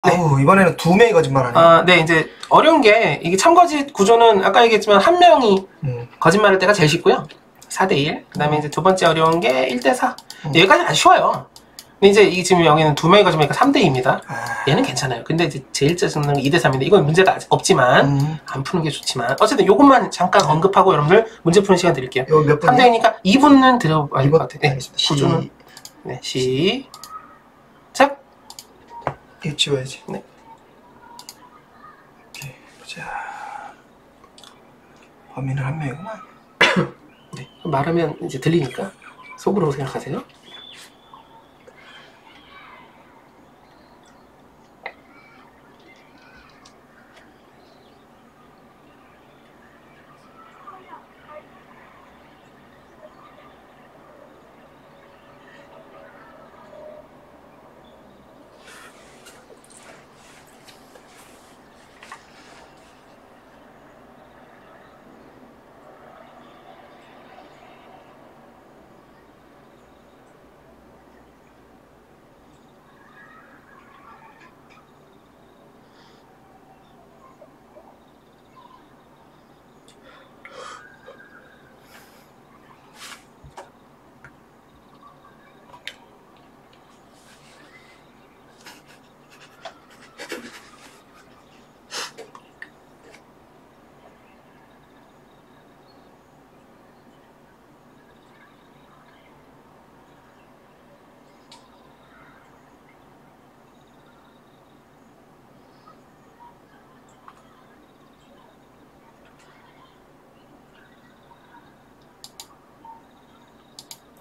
네. 이번에는 두 명이 거짓말하네. 네, 이제 어려운 게 이게 참거짓 구조는 아까 얘기했지만 한 명이 거짓말할 때가 제일 쉽고요. 4대1. 그 다음에 이제 두 번째 어려운 게 1대4. 여기까지는 안 쉬워요. 근데 이제 이 지금 여기는 두 명이 거짓말이니까 3대2입니다. 얘는 괜찮아요. 근데 이제 제일 짜증나는 건 2대3인데 이건 문제가 아직 없지만 안 푸는 게 좋지만 어쨌든 요것만 잠깐 언급하고 여러분들 문제 푸는 시간 드릴게요. 몇 분? 3대이니까 2분은 들어봐야 될 것 같아요. 네, 구조는 시작. 이거 지워야지. 네. 오케이, 보자. 범인은 한 명이구만. 네. 말하면 이제 들리니까 속으로 생각하세요.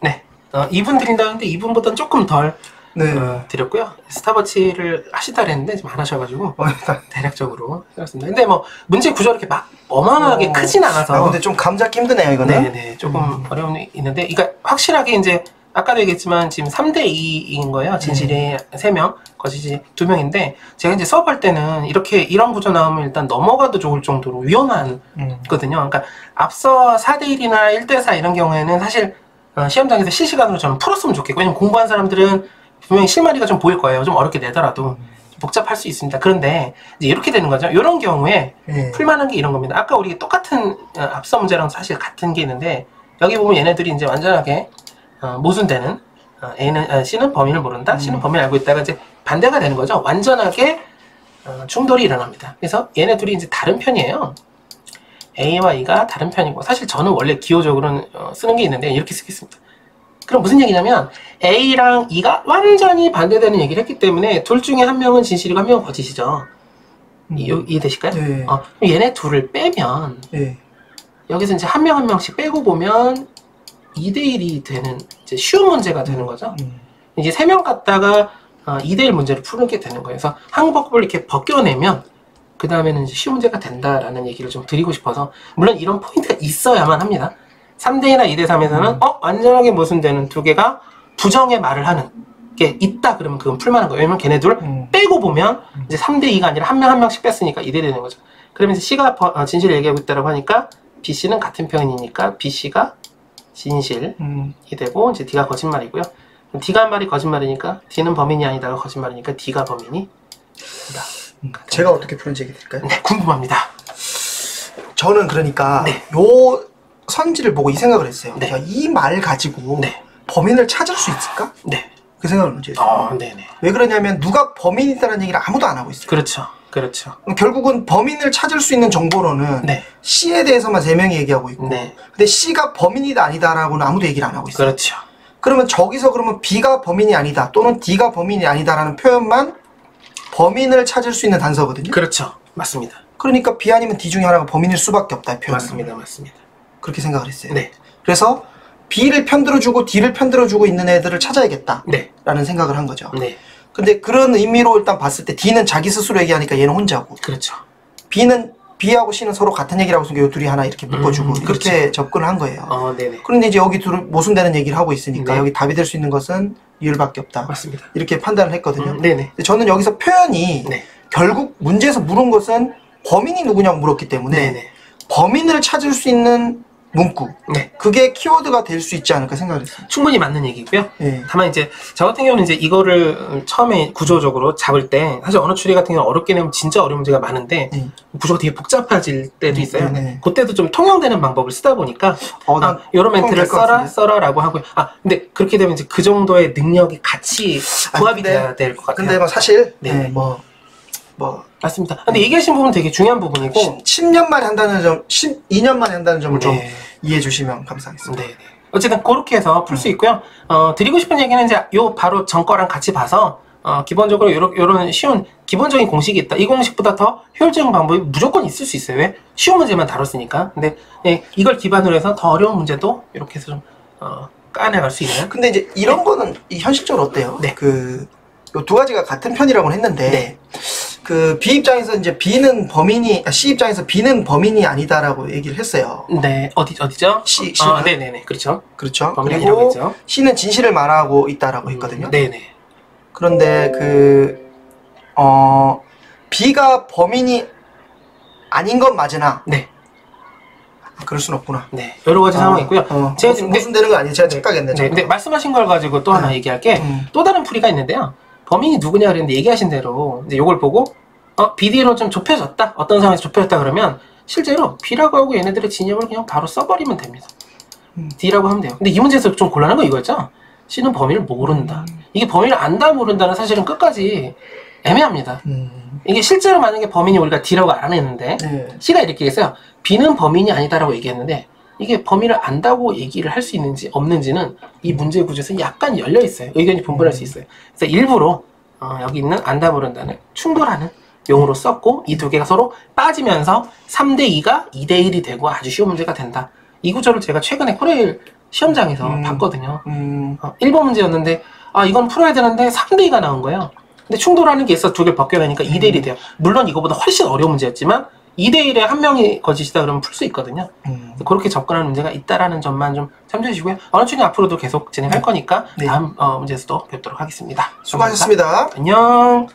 네. 2분 드린다는데 2분보다는 조금 덜 드렸고요. 스탑워치를 하시다 그랬는데 지금 안 하셔가지고 대략적으로 해봤습니다. 근데 뭐 문제 구조가 이렇게 막 어마어마하게 크진 않아서 근데 좀 감 잡기 힘드네요 이거는. 네네 조금 어려움이 있는데 그러니까 확실하게 이제 아까도 얘기했지만 지금 3대2인 거예요. 진실이 3명, 거짓이 2명인데 제가 이제 수업할 때는 이런 구조 나오면 일단 넘어가도 좋을 정도로 위험한 거든요. 그러니까 앞서 4대1이나 1대4 이런 경우에는 사실 시험장에서 실시간으로 저는 풀었으면 좋겠고 왜냐면 공부한 사람들은 분명히 실마리가 좀 보일 거예요. 좀 어렵게 내더라도 복잡할 수 있습니다. 그런데 이제 이렇게 되는 거죠. 이런 경우에 풀만한 게 이런 겁니다. 아까 우리 똑같은 앞서 문제랑 사실 같은 게 있는데 여기 보면 얘네들이 이제 완전하게 모순되는 C는 범인을 모른다. C는 범인을 알고 있다가 이제 반대가 되는 거죠. 완전하게 충돌이 일어납니다. 그래서 얘네 둘이 이제 다른 편이에요. A와 E가 다른 편이고 사실 저는 원래 기호적으로는 쓰는 게 있는데 이렇게 쓰겠습니다. 그럼 무슨 얘기냐면 A랑 E가 완전히 반대되는 얘기를 했기 때문에 둘 중에 한 명은 진실이고 한 명은 거짓이죠. 이해되실까요? 네. 그럼 얘네 둘을 빼면 여기서 이제 한 명 한 명씩 빼고 보면 2대1이 되는 이제 쉬운 문제가 되는 거죠. 이제 3명 갖다가 2대1 문제를 푸는 게 되는 거예요. 그래서 항복법을 이렇게 벗겨내면 그 다음에는 이제 쉬운 문제가 된다라는 얘기를 좀 드리고 싶어서 물론 이런 포인트가 있어야만 합니다. 3대2나 2대3에서는 완전하게 모순되는 두 개가 부정의 말을 하는 게 있다 그러면 그건 풀만한 거예요. 왜냐면 걔네 둘 빼고 보면 이제 3대2가 아니라 한 명 한 명씩 뺐으니까 2대1이 되는 거죠. 그러면 이제 C가 진실을 얘기하고 있다고 하니까 BC는 같은 편이니까 BC가 진실이 되고 이제 D가 거짓말이고요. D가 한 말이 거짓말이니까 D는 범인이 아니다가 거짓말이니까 D가 범인이 다. 제가 어떻게 푸는지 얘기 드릴까요? 네, 궁금합니다. 저는 그러니까 요 선지를 보고 이 생각을 했어요. 이 말 가지고 범인을 찾을 수 있을까? 그 생각을 먼저 했어요. 왜 그러냐면 누가 범인이다라는 얘기를 아무도 안 하고 있어요. 그렇죠. 결국은 범인을 찾을 수 있는 정보로는 C에 대해서만 3명이 얘기하고 있고 근데 C가 범인이다 아니다라고는 아무도 얘기를 안 하고 있어요. 그렇죠. 그러면 저기서 그러면 B가 범인이 아니다 또는 D가 범인이 아니다라는 표현만 범인을 찾을 수 있는 단서거든요. 그렇죠. 맞습니다. 그러니까 B 아니면 D 중에 하나가 범인일 수밖에 없다. 표현. 맞습니다. 그렇게 생각을 했어요. 그래서 B를 편들어주고 D를 편들어주고 있는 애들을 찾아야겠다. 라는 생각을 한 거죠. 근데 그런 의미로 일단 봤을 때 D는 자기 스스로 얘기하니까 얘는 혼자고. 그렇죠. B하고 C는 서로 같은 얘기를 하고 있으니까 이 둘이 하나 이렇게 묶어주고 그렇게 접근을 한 거예요. 네네. 그런데 이제 여기 둘 모순되는 얘기를 하고 있으니까 여기 답이 될 수 있는 것은 이율밖에 없다. 맞습니다. 이렇게 판단을 했거든요. 네네. 저는 여기서 표현이 결국 문제에서 물은 것은 범인이 누구냐고 물었기 때문에 범인을 찾을 수 있는 문구. 네. 그게 키워드가 될 수 있지 않을까 생각을 했어요. 충분히 맞는 얘기고요. 네. 다만 이제 저 같은 경우는 이제 이거를 처음에 구조적으로 잡을 때 사실 언어 추리 같은 경우는 어렵게 내면 진짜 어려운 문제가 많은데 구조가 되게 복잡해질 때도 있어요. 그때도 좀 통용되는 방법을 쓰다 보니까 이런 멘트를 써라라고 하고요. 근데 그렇게 되면 이제 그 정도의 능력이 같이 부합이 돼야 될 것 같아요. 근데 뭐 사실 맞습니다. 근데 얘기하신 부분은 되게 중요한 부분이고 10년 만에 한다는 점, 12년 만에 한다는 점을 좀 이해해 주시면 감사하겠습니다. 네. 어쨌든 그렇게 해서 풀 수 있고요. 드리고 싶은 얘기는 이제 요 바로 전 거랑 같이 봐서 기본적으로 요런 쉬운 기본적인 공식이 있다. 이 공식보다 더 효율적인 방법이 무조건 있을 수 있어요. 왜? 쉬운 문제만 다뤘으니까. 근데 이걸 기반으로 해서 더 어려운 문제도 이렇게 해서 좀 까내갈 수 있는. 근데 이제 이런 거는 현실적으로 어때요? 네. 요 두 가지가 같은 편이라고는 했는데 그 B 입장에서 이제 B는 범인이 C 입장에서 B는 범인이 아니다라고 얘기를 했어요. 네, 어디죠? C. 네네네, 그렇죠. 그리고 C는 진실을 말하고 있다라고 했거든요. 네네. 그런데 B가 범인이 아닌 건 맞으나. 그럴 순 없구나. 네, 여러 가지 상황이 있고요. 제가 지금 무슨 되는 거 아니에요? 제가 착각했네. 근데 말씀하신 걸 가지고 또 하나 얘기할 게 또 다른 풀이가 있는데요. 범인이 누구냐 그랬는데 얘기하신 대로 이제 요걸 보고 BD로 좀 좁혀졌다. 어떤 상황에서 좁혀졌다 그러면 실제로 B라고 하고 얘네들의 진영을 그냥 바로 써버리면 됩니다. D라고 하면 돼요. 근데 이 문제에서 좀 곤란한 건 이거였죠. C는 범인을 모른다. 이게 범인을 안다 모른다는 사실은 끝까지 애매합니다. 이게 실제로 만약에 범인이 우리가 D라고 알아냈는데 C가 이렇게 얘기했어요. B는 범인이 아니다라고 얘기했는데 이게 범인을 안다고 얘기를 할 수 있는지 없는지는 이 문제 구조에서 약간 열려 있어요. 의견이 분분할 수 있어요. 그래서 일부러 여기 있는 안다 모른다는 충돌하는 용어로 썼고 이 두 개가 서로 빠지면서 3대2가 2대1이 되고 아주 쉬운 문제가 된다. 이 구조를 제가 최근에 코레일 시험장에서 봤거든요. 1번 문제였는데 이건 풀어야 되는데 3대2가 나온 거예요. 근데 충돌하는 게 있어서 두 개를 벗겨내니까 2대1이 돼요. 물론 이거보다 훨씬 어려운 문제였지만 2대1에 한 명이 거짓이다 그러면 풀 수 있거든요. 그렇게 접근하는 문제가 있다라는 점만 좀 참조해 주시고요. 언어추리 앞으로도 계속 진행할 거니까 다음 문제에서도 뵙도록 하겠습니다. 수고하셨습니다. 감사합니다. 안녕.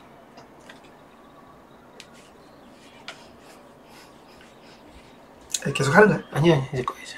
계속 하는 거예요? 아니요, 이제 꺼야죠.